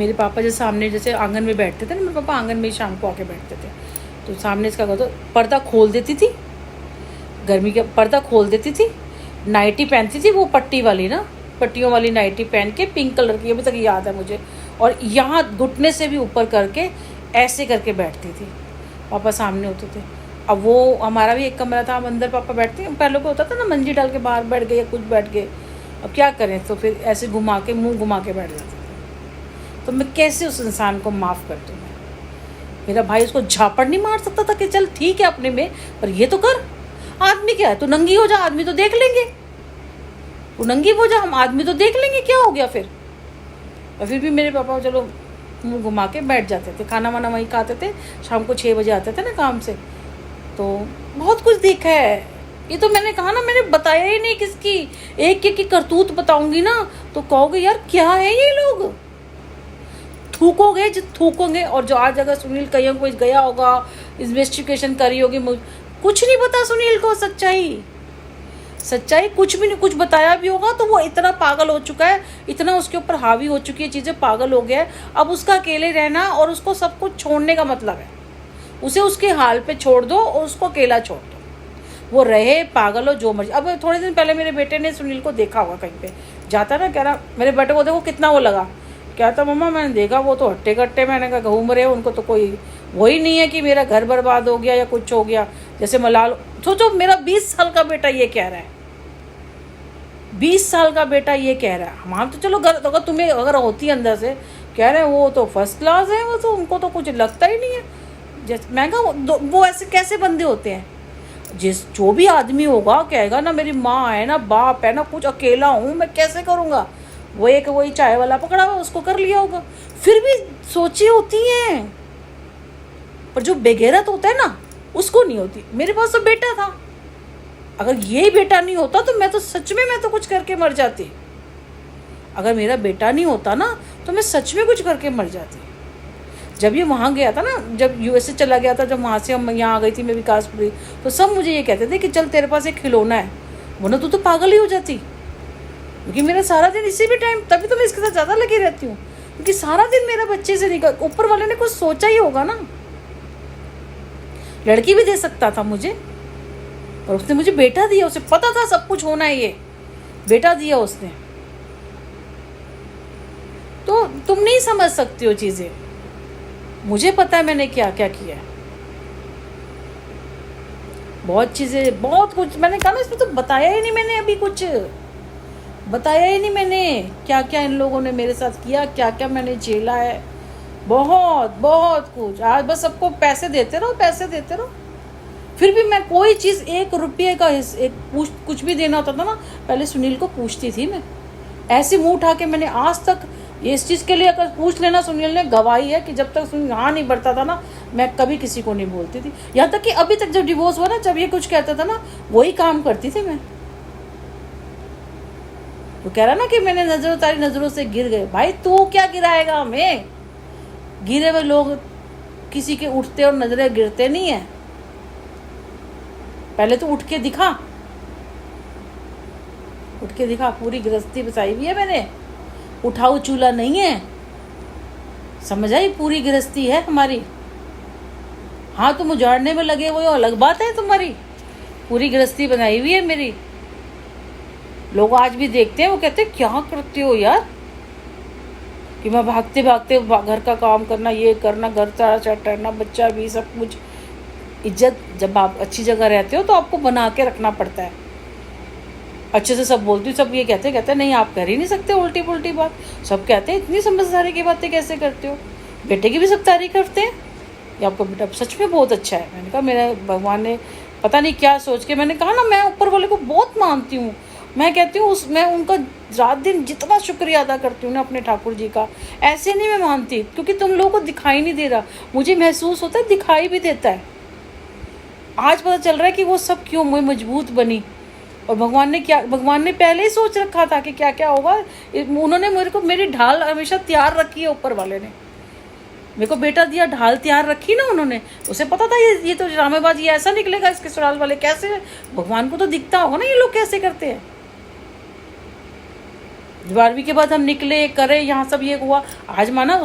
मेरे पापा जैसे सामने जैसे आंगन में बैठते थे ना, मेरे पापा आंगन में ही शाम को आके बैठते थे, तो सामने इसका क्या होता, पर्दा खोल देती थी, गर्मी का पर्दा खोल देती थी, नाइटी पहनती थी, वो पट्टी वाली ना, पट्टियों वाली नाइटी पहन के पिंक कलर की, अभी तक याद है मुझे, और यहाँ घुटने से भी ऊपर करके ऐसे करके बैठती थी। पापा सामने होते थे। अब वो हमारा भी एक कमरा था, हम अंदर पापा बैठते हैं, पहले को होता था ना मंजी डाल के बाहर बैठ गए या कुछ बैठ गए, अब क्या करें, तो फिर ऐसे घुमा के मुंह घुमा के बैठ जाते थे। तो मैं कैसे उस इंसान को माफ़ कर दूँ? मेरा भाई उसको झापड़ नहीं मार सकता था कि चल ठीक है अपने में, पर ये तो कर, आदमी क्या है, तू नंगी हो जा, आदमी तो देख लेंगे, तू नंगी हो जा, हम आदमी तो देख लेंगे, क्या हो गया फिर। और फिर भी मेरे पापा चलो मुंह घुमा के बैठ जाते थे, खाना वाना वहीं खाते थे, शाम को 6 बजे आते थे ना काम से। तो बहुत कुछ देखा है, ये तो मैंने कहा ना, मैंने बताया ही नहीं किसकी, एक एक की करतूत बताऊंगी ना तो कहोगे यार क्या है ये लोग, थूकोगे जो थूकोगे। और जो आज अगर सुनील कहीं कोई गया होगा, इन्वेस्टिगेशन करी होगी, कुछ नहीं पता सुनील को सच्चाई कुछ भी नहीं, कुछ बताया भी होगा तो वो इतना पागल हो चुका है, इतना उसके ऊपर हावी हो चुकी है चीज़ें, पागल हो गया है। अब उसका अकेले रहना और उसको सब कुछ छोड़ने का मतलब है, उसे उसके हाल पे छोड़ दो और उसको अकेला छोड़ दो, वो रहे पागल हो जो मर्जी। अब थोड़े दिन पहले मेरे बेटे ने सुनील को देखा होगा कहीं पे जाता ना, कह रहा मेरे बेटे को देखो कितना वो लगा, क्या था मम्मा मैंने देखा वो तो हट्टे कट्टे, मैंने कहा घूम रहे हो, उनको तो कोई वही नहीं है कि मेरा घर बर्बाद हो गया या कुछ हो गया। जैसे मलाल, सोचो मेरा 20 साल का बेटा ये कह रहा है, 20 साल का बेटा ये कह रहा है। हम तो चलो अगर तुम्हें अगर होती अंदर से कह रहे हैं वो तो फर्स्ट क्लास है, वो तो उनको तो कुछ लगता ही नहीं है। जैसे मैं कहा वो ऐसे कैसे बंदे होते हैं, जो भी आदमी होगा कहेगा ना मेरी माँ है ना बाप है ना, कुछ अकेला हूँ मैं कैसे करूँगा, वो एक वही चाय वाला पकड़ा हुआ उसको कर लिया होगा। फिर भी सोची होती हैं, पर जो बेगैरत होता है ना उसको नहीं होती। मेरे पास तो बेटा था, अगर ये बेटा नहीं होता तो मैं तो सच में मैं तो कुछ करके मर जाती। अगर मेरा बेटा नहीं होता ना तो मैं सच में कुछ करके मर जाती। जब ये वहाँ गया था ना, जब यूएसए चला गया था, जब वहाँ से हम यहाँ आ गई थी मैं विकासपुरी, तो सब मुझे ये कहते थे कि चल तेरे पास एक खिलौना है, वरना तू तो पागल ही हो जाती। क्योंकि मेरा सारा दिन इसी भी टाइम, तभी तो मैं इसके साथ ज़्यादा लगी रहती हूँ, क्योंकि सारा दिन मेरा बच्चे से निकल, ऊपर वाले ने कुछ सोचा ही होगा ना। लड़की भी दे सकता था मुझे, और उसने मुझे बेटा दिया, उसे पता था सब कुछ होना है, ये बेटा दिया उसने। तो तुम नहीं समझ सकती हो चीज़ें, मुझे पता है मैंने क्या क्या किया है, बहुत चीज़ें, बहुत कुछ मैंने कहा ना, इसमें तो बताया ही नहीं मैंने, अभी कुछ बताया ही नहीं मैंने, क्या क्या इन लोगों ने मेरे साथ किया, क्या क्या मैंने झेला है, बहुत बहुत कुछ। आज बस सबको पैसे देते रहो, पैसे देते रहो। फिर भी मैं कोई चीज़ 1 रुपये का कुछ भी देना होता था ना, पहले सुनील को पूछती थी मैं, ऐसे मुंह उठा के। मैंने आज तक ये इस चीज़ के लिए अगर पूछ लेना, सुनील ने गवाही है कि जब तक सुनील हाँ नहीं बढ़ता था ना, मैं कभी किसी को नहीं बोलती थी। यहाँ तक कि अभी तक जब डिवोर्स हुआ ना, जब ये कुछ कहता था ना, वही काम करती थी मैं। तो कह रहा ना कि मैंने नजर उतारी, नजरों से गिर गए। भाई तू क्या गिराएगा हमें, गिरे हुए लोग किसी के उठते और नजरें गिरते नहीं है। पहले तो उठ के दिखा, उठ के दिखा। पूरी गृहस्थी बसाई हुई है मैंने, उठाऊ चूल्हा नहीं है, समझ आई, पूरी गृहस्थी है हमारी। हाँ तुम उजाड़ने में लगे हुए हो अलग बात है तुम्हारी, पूरी गृहस्थी बनाई हुई है मेरी। लोग आज भी देखते हैं, वो कहते हैं क्या करते हो यार, कि मैं भागते भागते घर का काम करना, ये करना, घर सारा टहरना, बच्चा भी सब कुछ। इज्जत, जब आप अच्छी जगह रहते हो तो आपको बना के रखना पड़ता है। अच्छे से सब बोलती हूँ, सब ये कहते हैं नहीं आप कर ही नहीं सकते उल्टी पुल्टी बात। सब कहते हैं इतनी समझदारी की बातें कैसे करते हो। बेटे की भी सब तारीफ करते हैं कि आपका बेटा सच में बहुत अच्छा है। मैंने कहा मेरा भगवान ने पता नहीं क्या सोच के, मैंने कहा ना मैं ऊपर वाले को बहुत मानती हूँ। मैं कहती हूँ मैं उनका रात दिन जितना शुक्रिया अदा करती हूँ ना अपने ठाकुर जी का, ऐसे नहीं मैं मानती, क्योंकि तुम लोगों को दिखाई नहीं दे रहा, मुझे महसूस होता है, दिखाई भी देता है। आज पता चल रहा है कि वो सब क्यों मैं मजबूत बनी। और भगवान ने पहले ही सोच रखा था कि क्या क्या होगा। उन्होंने मेरी ढाल हमेशा तैयार रखी है, ऊपर वाले ने मेरे को बेटा दिया, ढाल तैयार रखी ना उन्होंने। उसे पता था ये तो ड्रामेबाजी ऐसा निकलेगा, इसके ससुराल वाले कैसे, भगवान को तो दिखता होगा ना ये लोग कैसे करते हैं। 12वीं के बाद हम निकले करे, यहाँ सब ये हुआ, आज माना